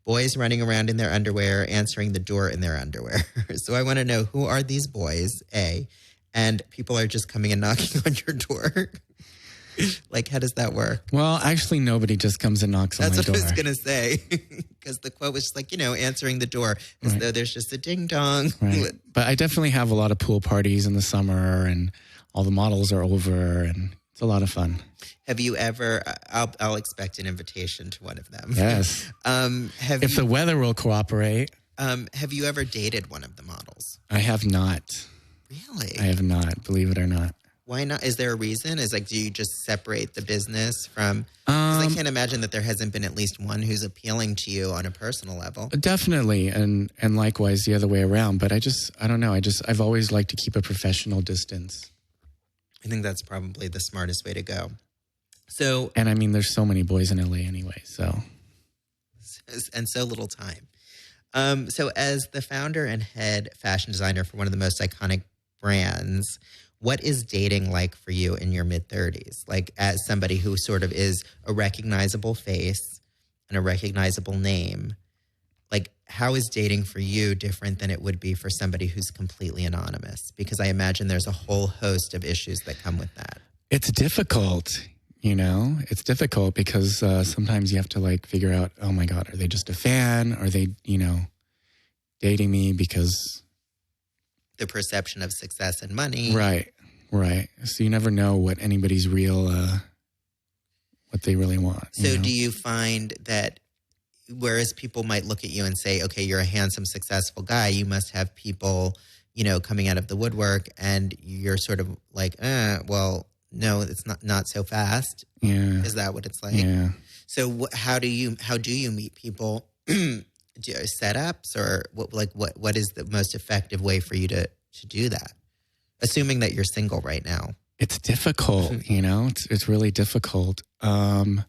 Boys running around in their underwear, answering the door in their underwear. So I want to know, who are these boys, A? And people are just coming and knocking on your door. Like, how does that work? Well, actually, nobody just comes and knocks on my door. That's what I was going to say. Because the quote was just like, answering the door as though there's just a ding dong. Right. But I definitely have a lot of pool parties in the summer, and all the models are over, and it's a lot of fun. Have you ever, I'll expect an invitation to one of them. Yes. If the weather will cooperate. Have you ever dated one of the models? I have not. Really? I have not, believe it or not. Why not? Is there a reason? Do you just separate the business from, because I can't imagine that there hasn't been at least one who's appealing to you on a personal level. Definitely. And likewise the other way around. But I don't know. I've always liked to keep a professional distance. I think that's probably the smartest way to go. So, and I mean, there's so many boys in LA anyway, and so little time. So as the founder and head fashion designer for one of the most iconic brands, what is dating like for you in your mid-30s? Like, as somebody who sort of is a recognizable face and a recognizable name, like, how is dating for you different than it would be for somebody who's completely anonymous? Because I imagine there's a whole host of issues that come with that. It's difficult, It's difficult because sometimes you have to, like, figure out, oh, my God, are they just a fan? Are they, dating me because... the perception of success and money. Right. So you never know what anybody's real, what they really want. So do you find that whereas people might look at you and say, okay, you're a handsome, successful guy, you must have people, coming out of the woodwork, and you're sort of like, well, no, it's not so fast. Yeah. Is that what it's like? Yeah. So how do you meet people? Setups, or what is the most effective way for you to do that? Assuming that you're single right now. It's difficult, it's really difficult. A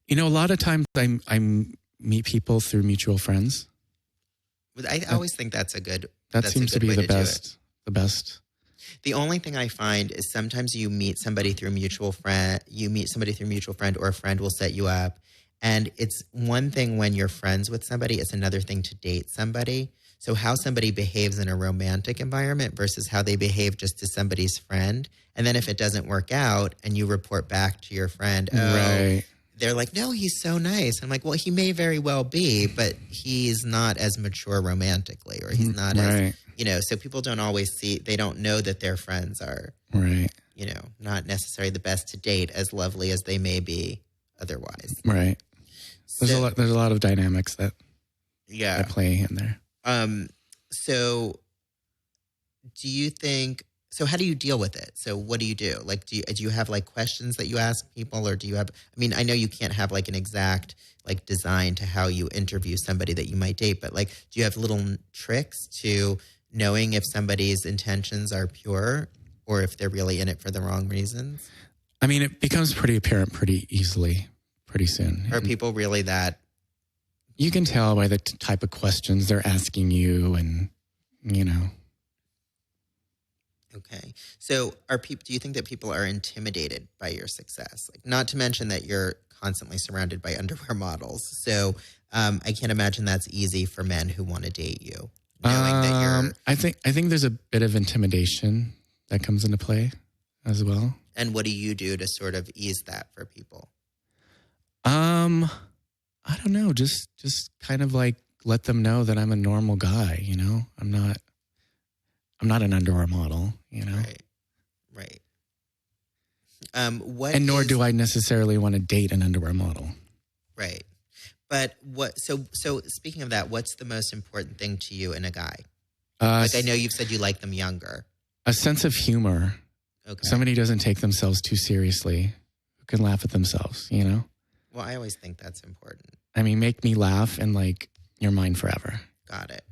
lot of times I meet people through mutual friends. I always think that's a good. That seems to be the best. The best. The only thing I find is sometimes you meet somebody through a mutual friend. Or a friend will set you up. And it's one thing when you're friends with somebody, it's another thing to date somebody. So how somebody behaves in a romantic environment versus how they behave just to somebody's friend. And then if it doesn't work out and you report back to your friend, they're like, no, he's so nice. I'm like, well, he may very well be, but he's not as mature romantically, or he's not as, so people don't always they don't know that their friends are, not necessarily the best to date, as lovely as they may be otherwise. Right. There's a lot of dynamics that play in there. So do you think, So how do you deal with it? So what do you do? Like, do you have like questions that you ask people, or do you have, I mean, I know you can't have like an exact like design to how you interview somebody that you might date, but like, do you have little tricks to knowing if somebody's intentions are pure or if they're really in it for the wrong reasons? I mean, it becomes pretty apparent pretty easily, pretty soon. Are people really that? You can tell by the type of questions they're asking you and, you know. Okay. So do you think that people are intimidated by your success? Like, not to mention that you're constantly surrounded by underwear models. So I can't imagine that's easy for men who want to date you. Knowing that you're... I think there's a bit of intimidation that comes into play as well. And what do you do to sort of ease that for people? I don't know. Just kind of like let them know that I'm a normal guy, you know? I'm not an underwear model, you know? Right. Nor do I necessarily want to date an underwear model. Right. But so speaking of that, what's the most important thing to you in a guy? Like, I know you've said you like them younger. A sense of humor. Okay. Somebody who doesn't take themselves too seriously, who can laugh at themselves, you know? Well, I always think that's important. I mean, make me laugh and like, you're mine forever. Got it.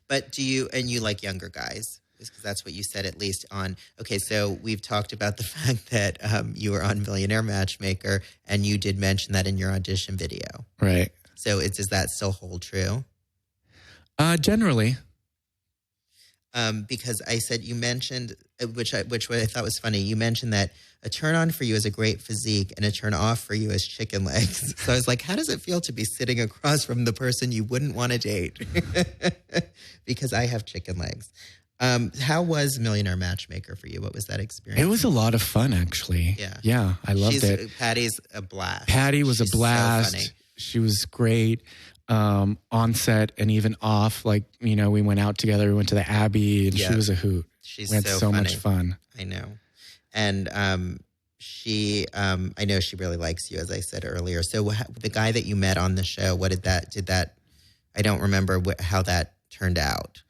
But you like younger guys? Because that's what you said, at least on. Okay, so we've talked about the fact that you were on Millionaire Matchmaker, and you did mention that in your audition video. Right. So does that still hold true? Generally. Because I said you mentioned, which I thought was funny. You mentioned that a turn on for you is a great physique, and a turn off for you is chicken legs. So I was like, how does it feel to be sitting across from the person you wouldn't want to date? Because I have chicken legs. How was Millionaire Matchmaker for you? What was that experience? It was a lot of fun, actually. Yeah, I loved it. Patty's a blast. Patty was She's a blast. so funny. She was great. On set and even off, like, you know, we went out together. We went to the Abbey, and she was a hoot. She's we had so funny. much fun. I know. And I know she really likes you, as I said earlier. So the guy that you met on the show, what did that? I don't remember how that turned out.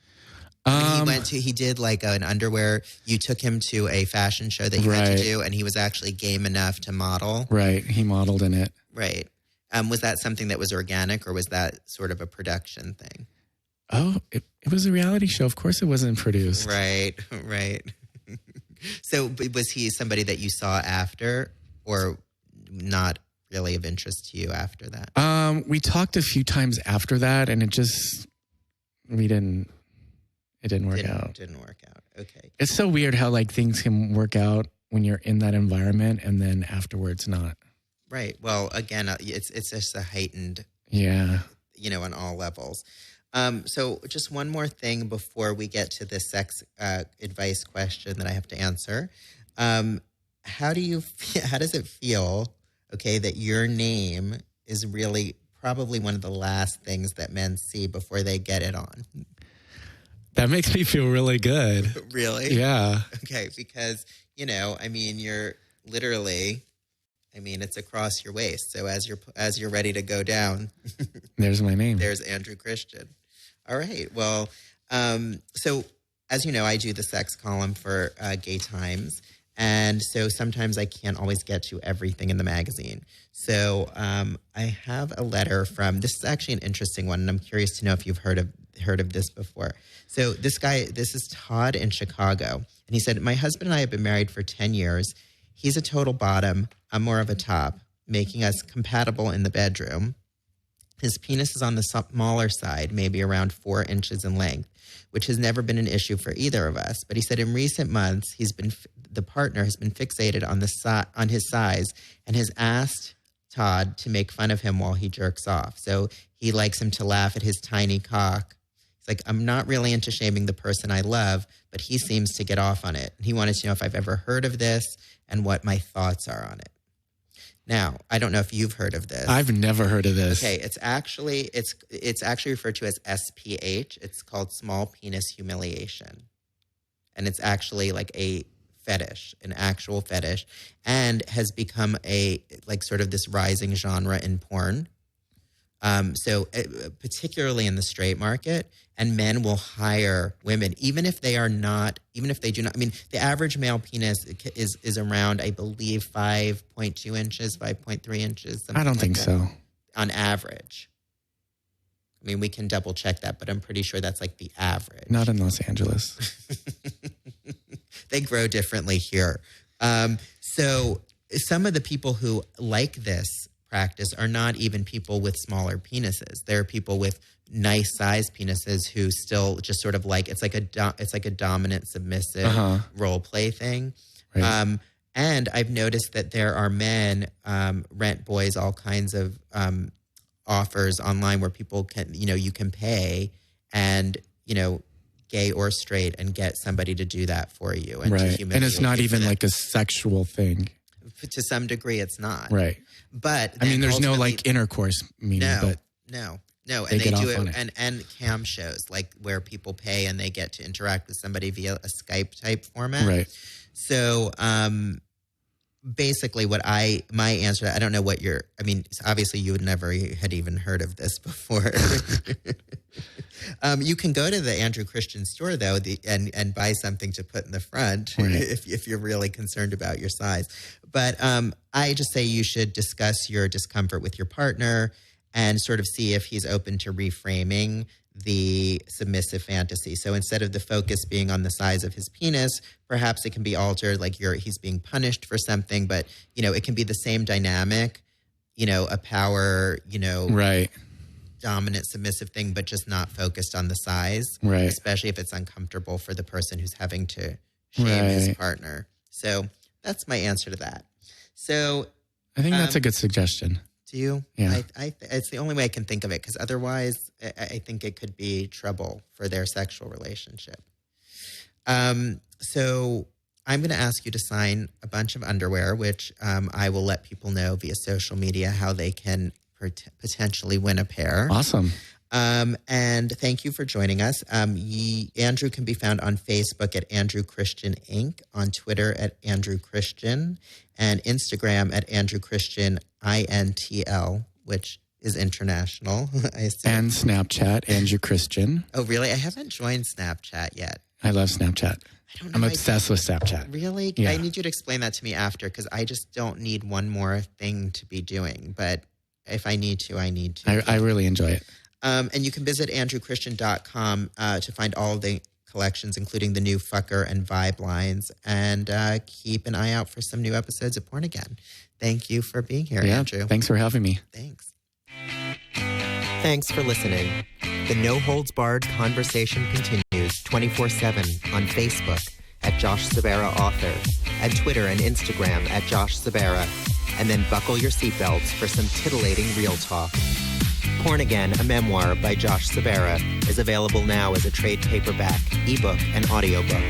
He did like an underwear. You took him to a fashion show that you had to do, and he was actually game enough to model. Right. He modeled in it. Right. Was that something that was organic, or was that sort of a production thing? Oh, it was a reality show. Of course it wasn't produced. Right. So was he somebody that you saw after, or not really of interest to you after that? We talked a few times after that, and it didn't work out. Didn't work out. Okay. It's so weird how like things can work out when you're in that environment and then afterwards not. Right. Well, again, it's just a heightened, on all levels. So just one more thing before we get to the sex advice question that I have to answer. How does it feel, okay, that your name is really probably one of the last things that men see before they get it on? That makes me feel really good. Really? Yeah. Okay, because, you're literally... it's across your waist. So as you're ready to go down, there's my name. There's Andrew Christian. All right. Well, so as you know, I do the sex column for Gay Times, and so sometimes I can't always get to everything in the magazine. So I have a letter from. This is actually an interesting one, and I'm curious to know if you've heard of this before. So this is Todd in Chicago, and he said, "My husband and I have been married for 10 years. He's a total bottom. I'm more of a top, making us compatible in the bedroom. His penis is on the smaller side, maybe around 4 inches in length, which has never been an issue for either of us. But he said in recent months, the partner has been fixated on his size and has asked Todd to make fun of him while he jerks off. So he likes him to laugh at his tiny cock. He's like, I'm not really into shaming the person I love, but he seems to get off on it. He wanted to know if I've ever heard of this and what my thoughts are on it." Now, I don't know if you've heard of this. I've never heard of this. Okay, it's actually referred to as SPH. It's called small penis humiliation. And it's actually like a fetish, an actual fetish, and has become sort of this rising genre in porn. So particularly in the straight market, and men will hire women, even if they do not. I mean, the average male penis is around, I believe, 5.2 inches, 5.3 inches. I don't think so. On average. I mean, we can double check that, but I'm pretty sure that's like the average. Not in Los Angeles. They grow differently here. So some of the people who like this practice are not even people with smaller penises. They're people with nice sized penises who still just sort of like, it's like a dominant submissive role play thing. Right. And I've noticed that there are men, rent boys, all kinds of offers online where people can, you can pay and, gay or straight, and get somebody to do that for you. And right. And it's not even like a sexual thing. To some degree, it's not. Right. But I mean, there's no like intercourse meaning. No. And they do it, and cam shows like where people pay and they get to interact with somebody via a Skype type format. Right. So, basically my answer, I don't know what obviously you would never had even heard of this before. You can go to the Andrew Christian store though, and buy something to put in the front if you're really concerned about your size. But I just say you should discuss your discomfort with your partner and sort of see if he's open to reframing the submissive fantasy. So instead of the focus being on the size of his penis, perhaps it can be altered, like he's being punished for something, but it can be the same dynamic, a power, right, dominant submissive thing, but just not focused on the size, right? Especially if it's uncomfortable for the person who's having to shame his partner. So that's my answer to that. So I think that's a good suggestion. Do you? Yeah. It's the only way I can think of it, because otherwise I think it could be trouble for their sexual relationship. So I'm going to ask you to sign a bunch of underwear, which I will let people know via social media how they can potentially win a pair. Awesome. And thank you for joining us. Andrew can be found on Facebook at Andrew Christian Inc., on Twitter at Andrew Christian, and Instagram at Andrew Christian INTL, which is international, I assume. And Snapchat, Andrew Christian. Oh, really? I haven't joined Snapchat yet. I love Snapchat. I'm obsessed with Snapchat. Really? Yeah. I need you to explain that to me after, because I just don't need one more thing to be doing. But if I need to, I need to. I really enjoy it. And you can visit andrewchristian.com to find all of the collections, including the new Fucker and Vibe lines, and keep an eye out for some new episodes of Porn Again. Thank you for being here, Andrew. Thanks for having me. Thanks. Thanks for listening. The No Holds Barred conversation continues 24/7 on Facebook at Josh Sabera Author, at Twitter and Instagram at Josh Sabera, and then buckle your seatbelts for some titillating real talk. Porn Again, a memoir by Josh Sabera, is available now as a trade paperback, ebook, and audiobook.